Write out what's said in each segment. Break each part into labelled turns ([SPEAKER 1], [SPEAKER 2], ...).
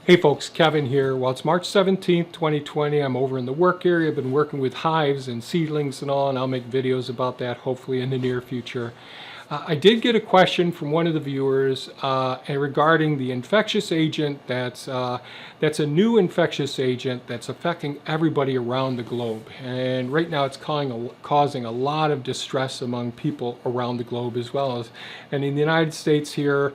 [SPEAKER 1] Hey folks, Kevin here. Well, it's March 17th, 2020. I'm over in the work area. I've been working with hives and seedlings and all, and I'll make videos about that hopefully in the near future. I did get a question from one of the viewers regarding the infectious agent that's a new infectious agent that's affecting everybody around the globe. And right now it's causing a lot of distress among people around the globe as well as, and in the United States here,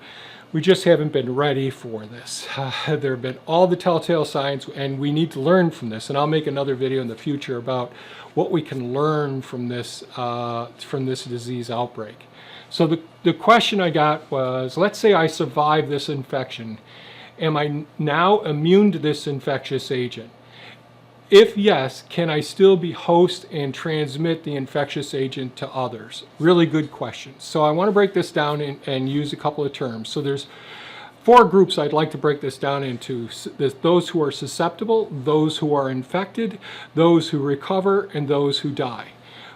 [SPEAKER 1] we just haven't been ready for this. There have been all the telltale signs, and we need to learn from this. And I'll make another video in the future about what we can learn from this disease outbreak. So the question I got was, let's say I survive this infection. Am I now immune to this infectious agent? If yes, can I still be host and transmit the infectious agent to others? Really good question. So I want to break this down and use a couple of terms. So there's four groups I'd like to break this down into. Those who are susceptible, those who are infected, those who recover, and those who die.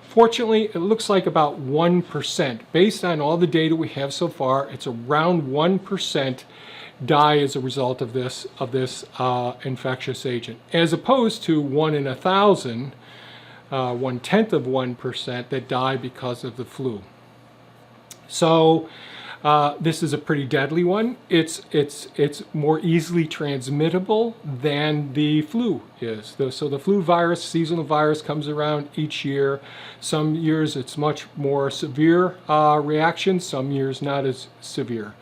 [SPEAKER 1] Fortunately, it looks like about 1%. Based on all the data we have so far, it's around 1% die as a result of this infectious agent, as opposed to 1 in 1,000, 1/10 of 1% that die because of the flu. So this is a pretty deadly one. It's more easily transmittable than the flu is. So the flu virus, seasonal virus, comes around each year. Some years it's much more severe reaction, some years not as severe.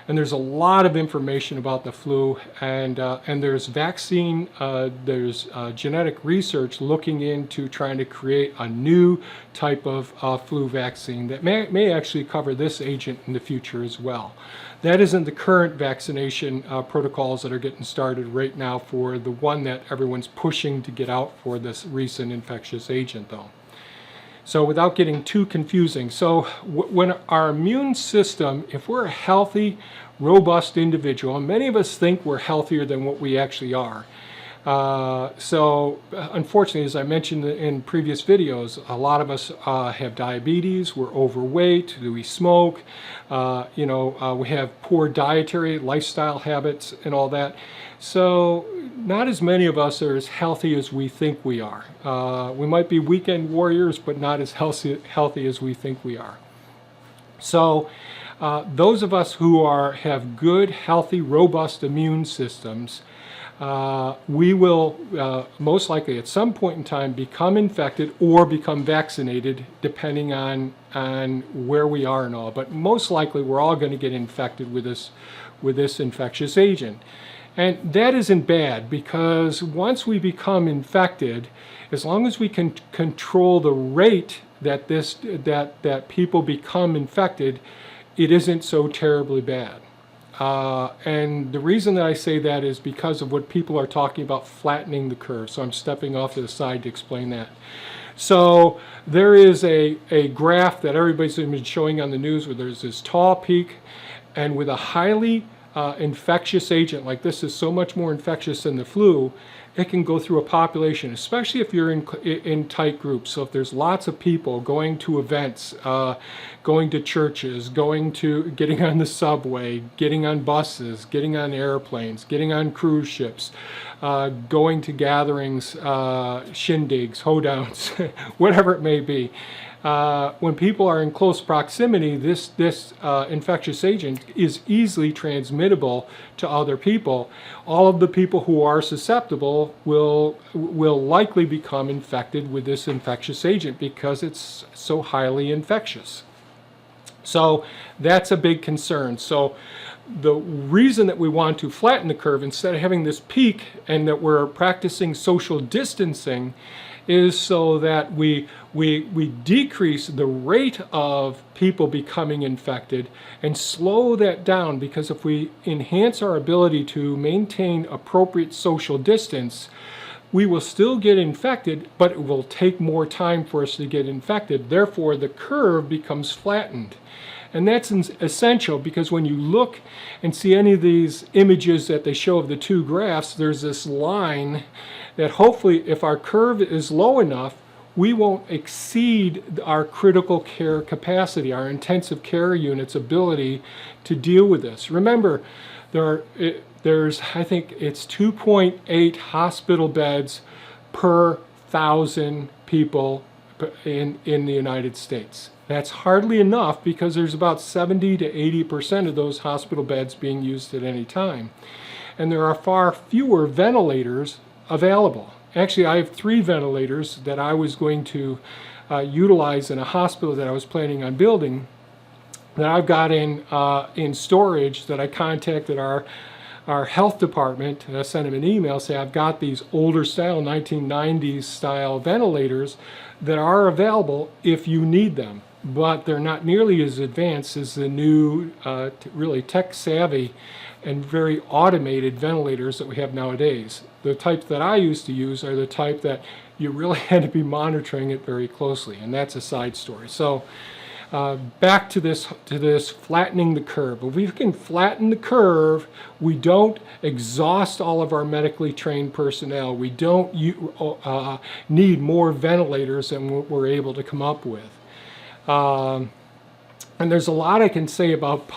[SPEAKER 1] And there's a lot of information about the flu, and there's vaccine, there's genetic research looking into trying to create a new type of flu vaccine that may actually cover this agent in the future as well. That isn't the current vaccination protocols that are getting started right now for the one that everyone's pushing to get out for this recent infectious agent though. So without getting too confusing, so when our immune system, if we're a healthy, robust individual, and many of us think we're healthier than what we actually are. So unfortunately, as I mentioned in previous videos, a lot of us have diabetes, we're overweight, we smoke, we have poor dietary lifestyle habits and all that. So not as many of us are as healthy as we think we are. We might be weekend warriors, but not as healthy as we think we are. So those of us who have good, healthy, robust immune systems, we will most likely at some point in time become infected or become vaccinated, depending on where we are and all. But most likely we're all going to get infected with this infectious agent. And that isn't bad, because once we become infected, as long as we can control the rate that that people become infected, it isn't so terribly bad. And the reason that I say that is because of what people are talking about, flattening the curve. So I'm stepping off to the side to explain that. So there is a graph that everybody's been showing on the news where there's this tall peak, and with a highly infectious agent like this is so much more infectious than the flu, it can go through a population, especially if you're in tight groups. So if there's lots of people going to events, going to churches, getting on the subway, getting on buses, getting on airplanes, getting on cruise ships, going to gatherings, shindigs, hoedowns, whatever it may be. When people are in close proximity, this infectious agent is easily transmittable to other people. All of the people who are susceptible will likely become infected with this infectious agent because it's so highly infectious. So that's a big concern. So the reason that we want to flatten the curve instead of having this peak, and that we're practicing social distancing, is so that we decrease the rate of people becoming infected and slow that down, because if we enhance our ability to maintain appropriate social distance, we will still get infected, but it will take more time for us to get infected. Therefore, the curve becomes flattened. And that's essential, because when you look and see any of these images that they show of the two graphs, there's this line that hopefully, if our curve is low enough, we won't exceed our critical care capacity, our intensive care unit's ability to deal with this. Remember, there there's, I think it's 2.8 hospital beds per 1,000 people in the United States. That's hardly enough because there's about 70 to 80% of those hospital beds being used at any time. And there are far fewer ventilators available. Actually, I have 3 ventilators that I was going to utilize in a hospital that I was planning on building, that I've got in storage, that I contacted our health department, sent them an email, say I've got these older style 1990s style ventilators that are available if you need them, but they're not nearly as advanced as the new really tech savvy and very automated ventilators that we have nowadays. The types that I used to use are the type that you really had to be monitoring it very closely, and that's a side story. So back to this flattening the curve. If we can flatten the curve, we don't exhaust all of our medically trained personnel. We don't need more ventilators than we're able to come up with. And there's a lot I can say about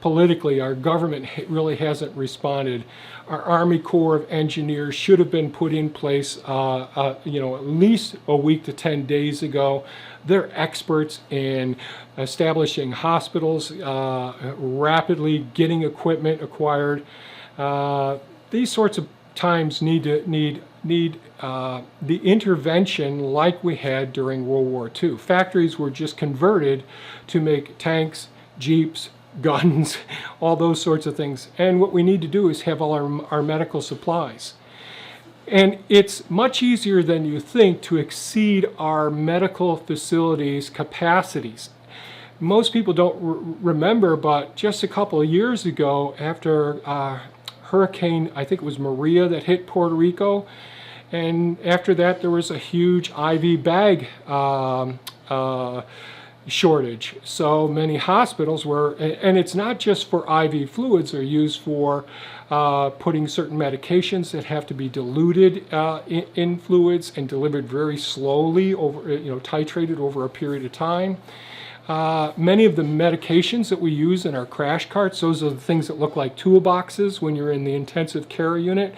[SPEAKER 1] politically. Our government really hasn't responded. Our Army Corps of Engineers should have been put in place at least a week to 10 days ago. They're experts in establishing hospitals, rapidly getting equipment acquired. These sorts of times need the intervention like we had during World War II. Factories were just converted to make tanks, jeeps, guns, all those sorts of things. And what we need to do is have all our medical supplies. And it's much easier than you think to exceed our medical facilities capacities. Most people don't remember, but just a couple of years ago, after Hurricane, I think it was Maria, that hit Puerto Rico, and after that there was a huge IV bag shortage. So many hospitals were, and it's not just for IV fluids, they're used for putting certain medications that have to be diluted in fluids and delivered very slowly, titrated over a period of time. Many of the medications that we use in our crash carts, those are the things that look like toolboxes when you're in the intensive care unit,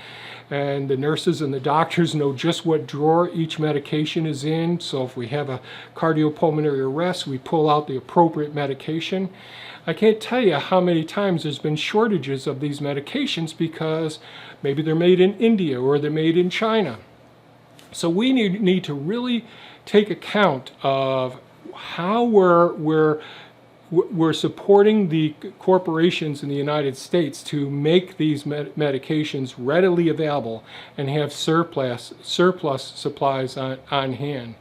[SPEAKER 1] and the nurses and the doctors know just what drawer each medication is in. So if we have a cardiopulmonary arrest, we pull out the appropriate medication. I can't tell you how many times there's been shortages of these medications because maybe they're made in India or they're made in China. So we need to really take account of how we're supporting the corporations in the United States to make these medications readily available and have surplus supplies on hand.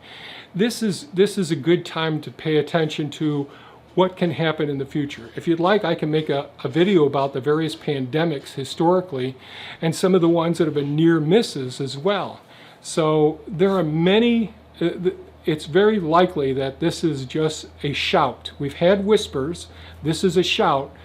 [SPEAKER 1] This is a good time to pay attention to what can happen in the future. If you'd like, I can make a video about the various pandemics historically and some of the ones that have been near misses as well. So there are many. It's very likely that this is just a shout. We've had whispers. This is a shout,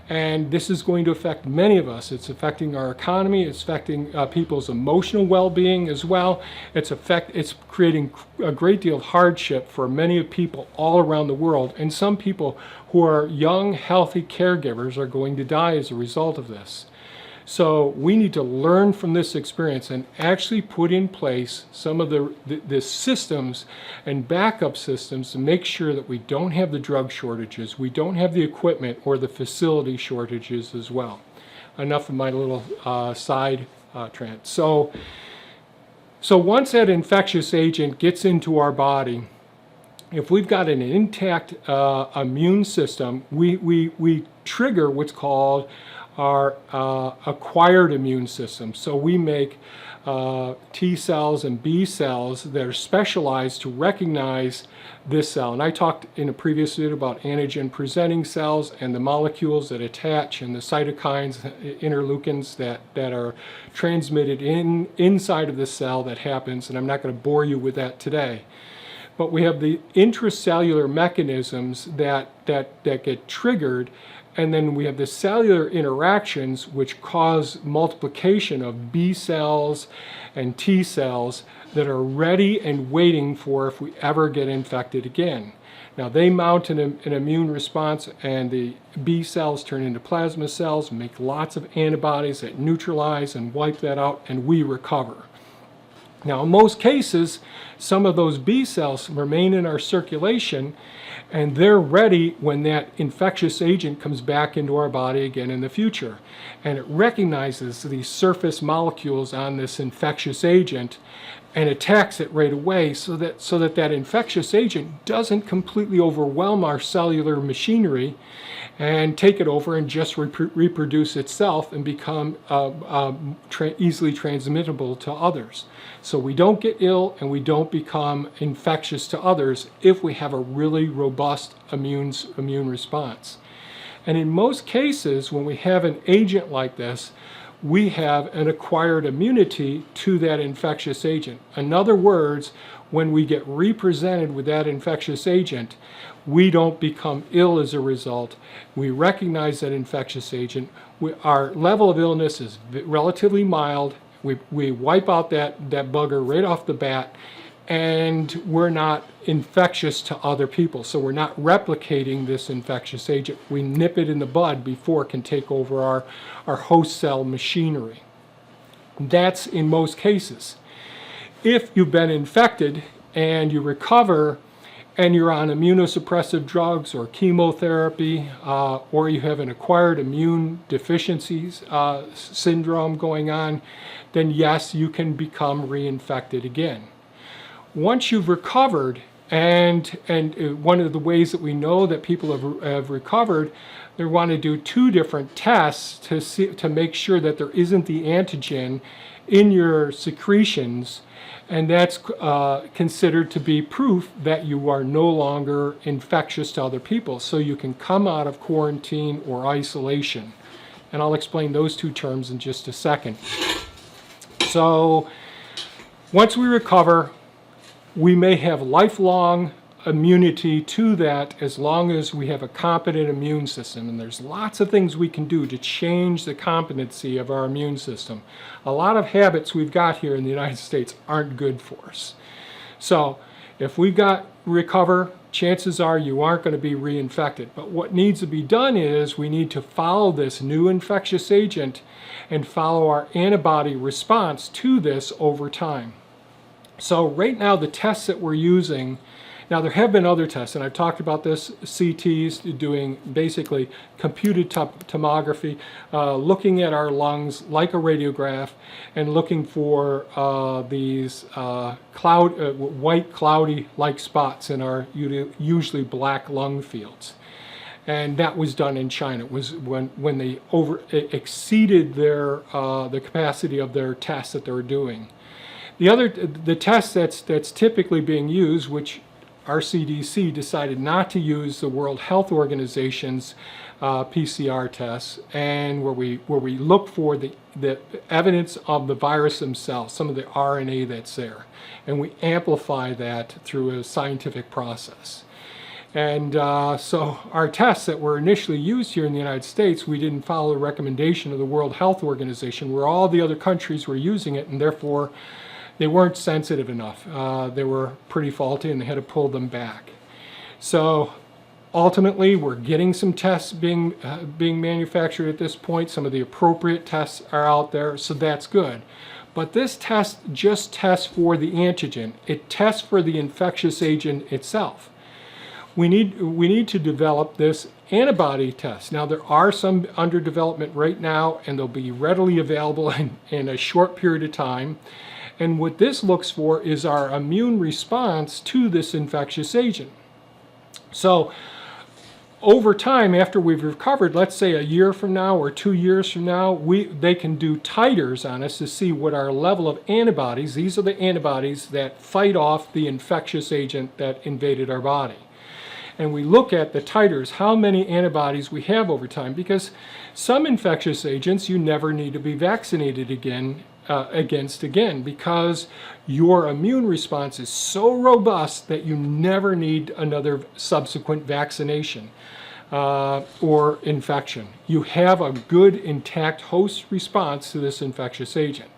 [SPEAKER 1] and this is going to affect many of us. It's affecting our economy. It's affecting people's emotional well-being as well. It's creating a great deal of hardship for many people all around the world, and some people who are young, healthy caregivers are going to die as a result of this. So we need to learn from this experience and actually put in place some of the systems and backup systems to make sure that we don't have the drug shortages, we don't have the equipment or the facility shortages as well. Enough of my little side trend. So once that infectious agent gets into our body, if we've got an intact immune system, we trigger what's called our acquired immune system. So we make T cells and B cells that are specialized to recognize this cell. And I talked in a previous video about antigen presenting cells and the molecules that attach and the cytokines, interleukins that are transmitted inside of the cell that happens. And I'm not going to bore you with that today. But we have the intracellular mechanisms that get triggered And then we have the cellular interactions which cause multiplication of B cells and T cells that are ready and waiting for if we ever get infected again. Now they mount an immune response, and the B cells turn into plasma cells, make lots of antibodies that neutralize and wipe that out, and we recover. Now in most cases, some of those B cells remain in our circulation, and they're ready when that infectious agent comes back into our body again in the future. And it recognizes these surface molecules on this infectious agent and attacks it right away, so that infectious agent doesn't completely overwhelm our cellular machinery and take it over and just reproduce itself and become easily transmittable to others. So we don't get ill and we don't become infectious to others if we have a really robust immune response. And in most cases, when we have an agent like this, we have an acquired immunity to that infectious agent. In other words, when we get represented with that infectious agent, we don't become ill as a result. We recognize that infectious agent. Our level of illness is relatively mild. We wipe out that bugger right off the bat, and we're not infectious to other people. So we're not replicating this infectious agent. We nip it in the bud before it can take over our host cell machinery. That's in most cases. If you've been infected and you recover and you're on immunosuppressive drugs or chemotherapy, or you have an acquired immune deficiency syndrome going on, then yes, you can become reinfected again. Once you've recovered, and one of the ways that we know that people have recovered, they want to do 2 different tests to make sure that there isn't the antigen in your secretions, and that's considered to be proof that you are no longer infectious to other people, so you can come out of quarantine or isolation. And I'll explain those 2 terms in just a second. So once we recover, we may have lifelong immunity to that as long as we have a competent immune system. And there's lots of things we can do to change the competency of our immune system. A lot of habits we've got here in the United States aren't good for us. So if we recover, chances are you aren't going to be reinfected. But what needs to be done is we need to follow this new infectious agent and follow our antibody response to this over time. So right now the tests that we're using, now there have been other tests, and I've talked about this, CTs doing basically computed tomography, looking at our lungs like a radiograph and looking for these white cloudy-like spots in our usually black lung fields. And that was done in China. It was when they exceeded the capacity of their tests that they were doing. The test that's typically being used, which our CDC decided not to use the World Health Organization's PCR tests, and where we look for the evidence of the virus themselves, some of the RNA that's there, and we amplify that through a scientific process. And so our tests that were initially used here in the United States, we didn't follow the recommendation of the World Health Organization, where all the other countries were using it, and therefore they weren't sensitive enough. They were pretty faulty, and they had to pull them back. So ultimately, we're getting some tests being manufactured at this point. Some of the appropriate tests are out there, so that's good. But this test just tests for the antigen. It tests for the infectious agent itself. We need to develop this antibody test. Now, there are some under development right now, and they'll be readily available in a short period of time. And what this looks for is our immune response to this infectious agent. So over time, after we've recovered, let's say a year from now or 2 years from now, they can do titers on us to see what our level of antibodies, these are the antibodies that fight off the infectious agent that invaded our body. And we look at the titers, how many antibodies we have over time, because some infectious agents you never need to be vaccinated against again, because your immune response is so robust that you never need another subsequent vaccination. or infection. You have a good intact host response to this infectious agent.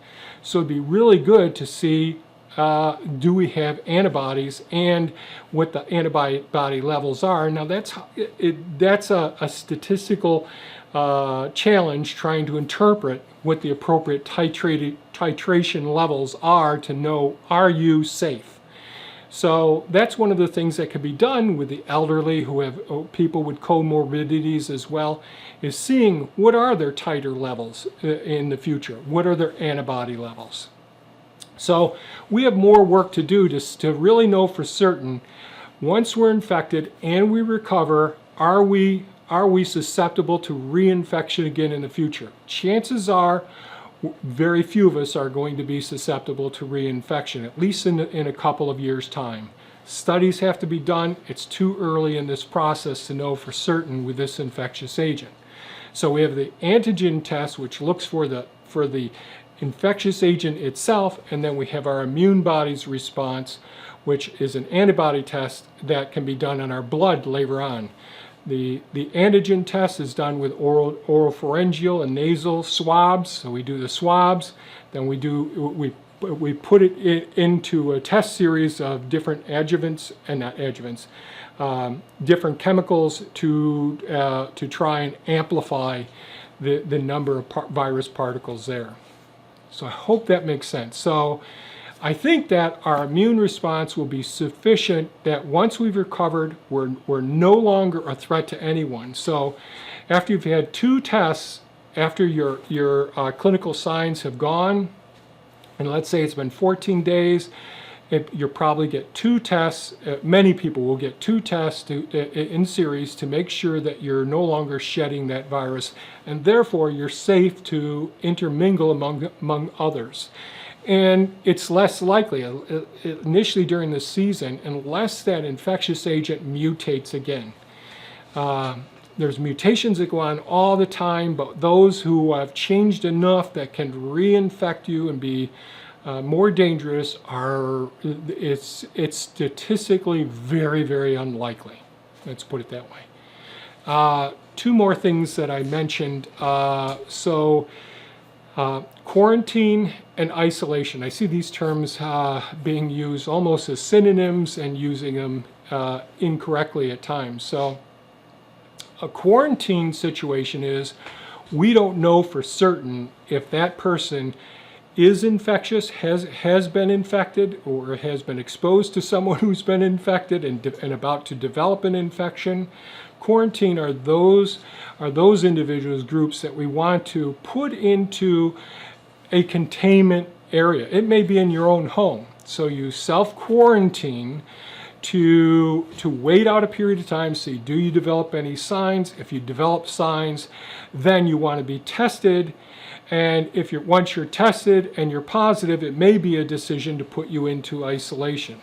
[SPEAKER 1] So it'd be really good to see, do we have antibodies and what the antibody levels are. Now that's a statistical challenge, trying to interpret what the appropriate titration levels are to know, are you safe? So that's one of the things that could be done with the elderly who have people with comorbidities as well, is seeing what are their titer levels in the future, what are their antibody levels. So we have more work to do to really know for certain, once we're infected and we recover, are we susceptible to reinfection again in the future? Chances are very few of us are going to be susceptible to reinfection, at least in a couple of years' time. Studies have to be done. It's too early in this process to know for certain with this infectious agent. So we have the antigen test, which looks for the infectious agent itself, and then we have our immune body's response, which is an antibody test that can be done in our blood later on. The antigen test is done with oropharyngeal and nasal swabs. So we do the swabs, then we put it into a test series of different adjuvants, and not adjuvants, different chemicals to try and amplify the number of virus particles there. So I hope that makes sense. So I think that our immune response will be sufficient that once we've recovered, we're no longer a threat to anyone. So after you've had 2 tests, after your clinical signs have gone, and let's say it's been 14 days, you'll probably get 2 tests. Many people will get 2 tests in series to make sure that you're no longer shedding that virus, and therefore you're safe to intermingle among others. And it's less likely, initially during the season, unless that infectious agent mutates again. There's mutations that go on all the time, but those who have changed enough that can reinfect you and be more dangerous it's statistically very, very unlikely. Let's put it that way. 2 more things that I mentioned. Quarantine and isolation. I see these terms being used almost as synonyms and using them incorrectly at times. So a quarantine situation is, we don't know for certain if that person is infectious, has been infected, or has been exposed to someone who's been infected and about to develop an infection. Quarantine are those individuals, groups that we want to put into a containment area. It may be in your own home. So you self-quarantine to wait out a period of time, see, do you develop any signs? If you develop signs, then you want to be tested. And once you're tested and you're positive, it may be a decision to put you into isolation.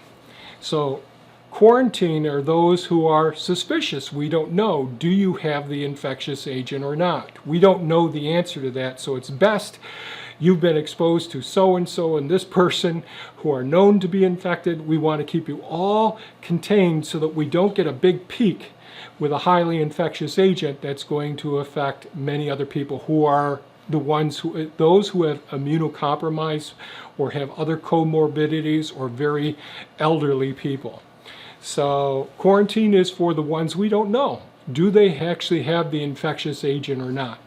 [SPEAKER 1] So quarantine are those who are suspicious. We don't know, do you have the infectious agent or not? We don't know the answer to that, so it's best, you've been exposed to so-and-so and this person who are known to be infected. We want to keep you all contained so that we don't get a big peak with a highly infectious agent that's going to affect many other people who are those who have immunocompromised or have other comorbidities or very elderly people. So quarantine is for the ones we don't know. Do they actually have the infectious agent or not?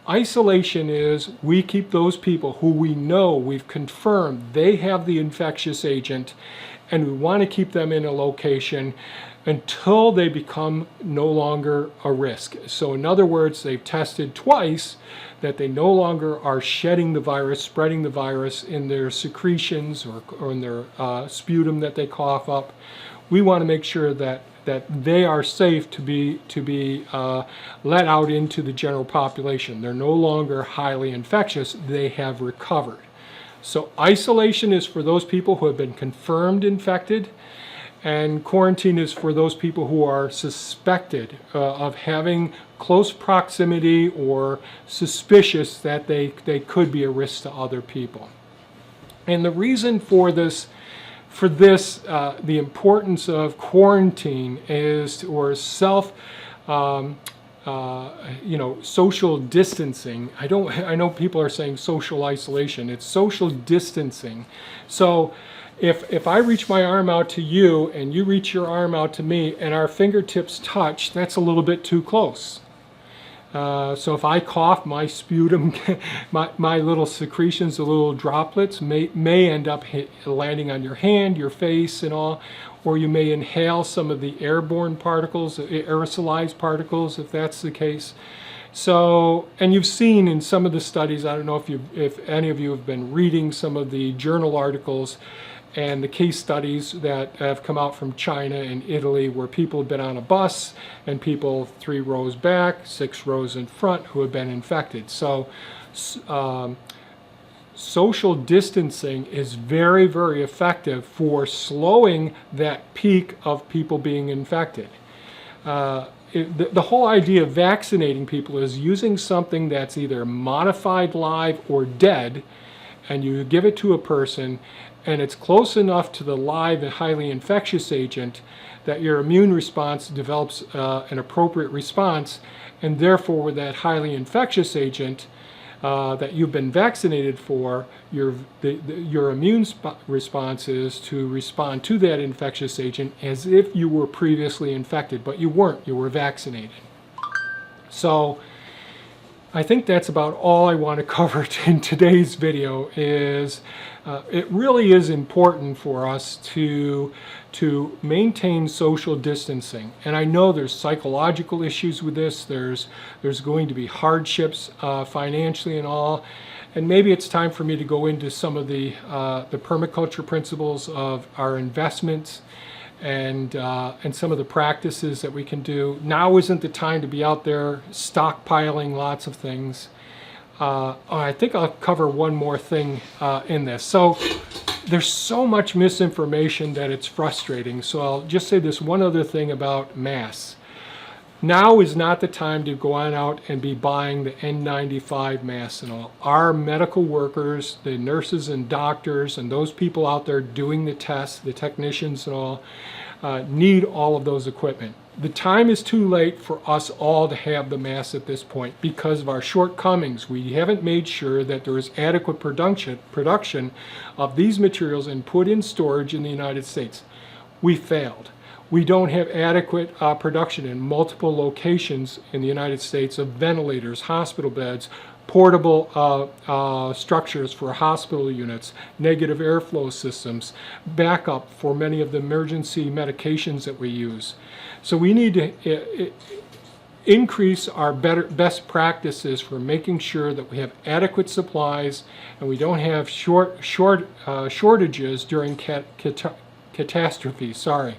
[SPEAKER 1] Isolation is, we keep those people who we know, we've confirmed they have the infectious agent, and we want to keep them in a location until they become no longer a risk. So in other words, they've tested twice that they no longer are shedding the virus, spreading the virus in their secretions or in their sputum that they cough up. We want to make sure that they are safe to be let out into the general population. They're no longer highly infectious, they have recovered. So isolation is for those people who have been confirmed infected, and quarantine is for those people who are suspected of having close proximity or suspicious that they could be a risk to other people. And the reason for this, the importance of quarantine is, or self social distancing. I know people are saying social isolation. It's social distancing. So if I reach my arm out to you and you reach your arm out to me and our fingertips touch, that's a little bit too close. So if I cough, my sputum, my little secretions, the little droplets may end up landing on your hand, your face and all, or you may inhale some of the airborne particles, aerosolized particles, if that's the case. So, and you've seen in some of the studies, I don't know if any of you have been reading some of the journal articles and the case studies that have come out from China and Italy, where people have been on a bus and people 3 rows back, 6 rows in front who have been infected. So social distancing is very, very effective for slowing that peak of people being infected. The whole idea of vaccinating people is using something that's either modified live or dead, and you give it to a person, and it's close enough to the live and highly infectious agent that your immune response develops an appropriate response, and therefore with that highly infectious agent that you've been vaccinated for, your immune response is to respond to that infectious agent as if you were previously infected, but you weren't, you were vaccinated. So I think that's about all I want to cover in today's video. It really is important for us to maintain social distancing. And I know there's psychological issues with this. There's going to be hardships financially and all. And maybe it's time for me to go into some of the permaculture principles of our investments and some of the practices that we can do. Now isn't the time to be out there stockpiling lots of things. I think I'll cover one more thing in this. So there's so much misinformation that it's frustrating. So I'll just say this one other thing about masks. Now is not the time to go on out and be buying the N95 masks and all. Our medical workers, the nurses and doctors, and those people out there doing the tests, the technicians and all, need all of those equipment. The time is too late for us all to have the masks at this point because of our shortcomings. We haven't made sure that there is adequate production of these materials and put in storage in the United States. We failed. We don't have adequate production in multiple locations in the United States of ventilators, hospital beds, portable structures for hospital units, negative airflow systems, backup for many of the emergency medications that we use. So we need to increase our best practices for making sure that we have adequate supplies and we don't have shortages during catastrophes. Sorry.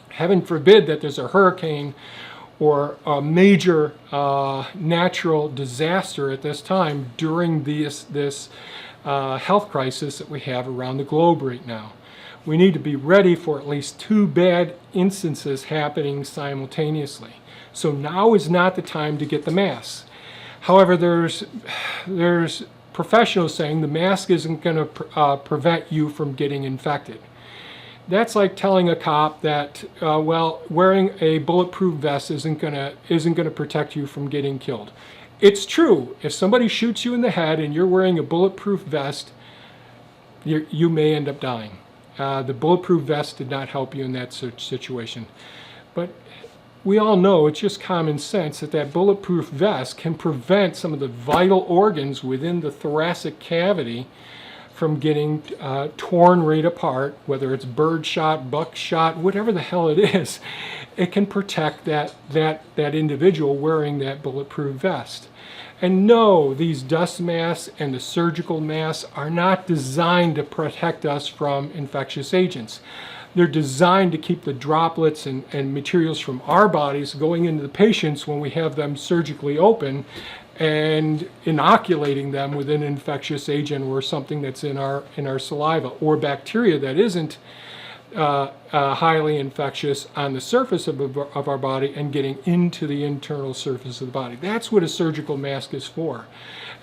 [SPEAKER 1] Heaven forbid that there's a hurricane or a major natural disaster at this time during this health crisis that we have around the globe right now. We need to be ready for at least 2 bad instances happening simultaneously. So now is not the time to get the masks. However, there's professionals saying the mask isn't going to prevent you from getting infected. That's like telling a cop that, well, wearing a bulletproof vest isn't gonna protect you from getting killed. It's true. If somebody shoots you in the head and you're wearing a bulletproof vest, you may end up dying. The bulletproof vest did not help you in that situation. But we all know, it's just common sense, that bulletproof vest can prevent some of the vital organs within the thoracic cavity from getting torn right apart, whether it's bird shot, buck shot, whatever the hell it is. It can protect that individual wearing that bulletproof vest. And no, these dust masks and the surgical masks are not designed to protect us from infectious agents. They're designed to keep the droplets and materials from our bodies going into the patients when we have them surgically open and inoculating them with an infectious agent or something that's in our saliva or bacteria that isn't highly infectious on the surface of our body and getting into the internal surface of the body. That's what a surgical mask is for.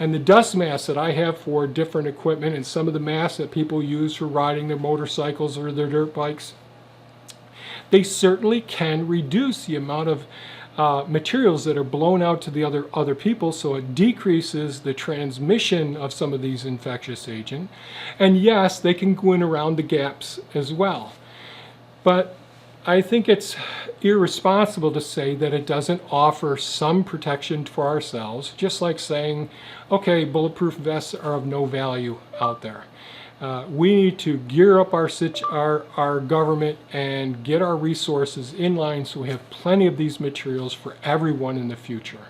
[SPEAKER 1] And the dust masks that I have for different equipment and some of the masks that people use for riding their motorcycles or their dirt bikes, they certainly can reduce the amount of materials that are blown out to the other people, so it decreases the transmission of some of these infectious agents. And yes, they can go in around the gaps as well. But I think it's irresponsible to say that it doesn't offer some protection for ourselves, just like saying, okay, bulletproof vests are of no value out there. We need to gear up our government and get our resources in line so we have plenty of these materials for everyone in the future.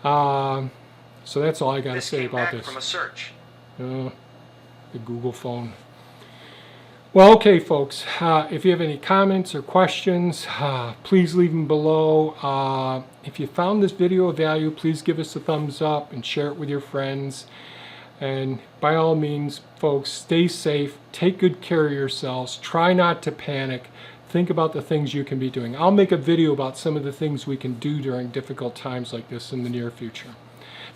[SPEAKER 1] So that's all I got to say about this.
[SPEAKER 2] From a search.
[SPEAKER 1] The Google phone. Well, okay, folks, if you have any comments or questions, please leave them below. If you found this video of value, please give us a thumbs up and share it with your friends. And by all means, folks, stay safe, take good care of yourselves, try not to panic, think about the things you can be doing. I'll make a video about some of the things we can do during difficult times like this in the near future.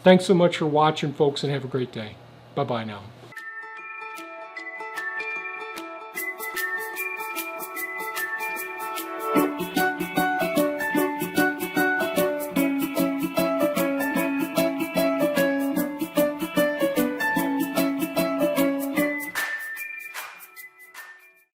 [SPEAKER 1] Thanks so much for watching, folks, and have a great day. Bye-bye now.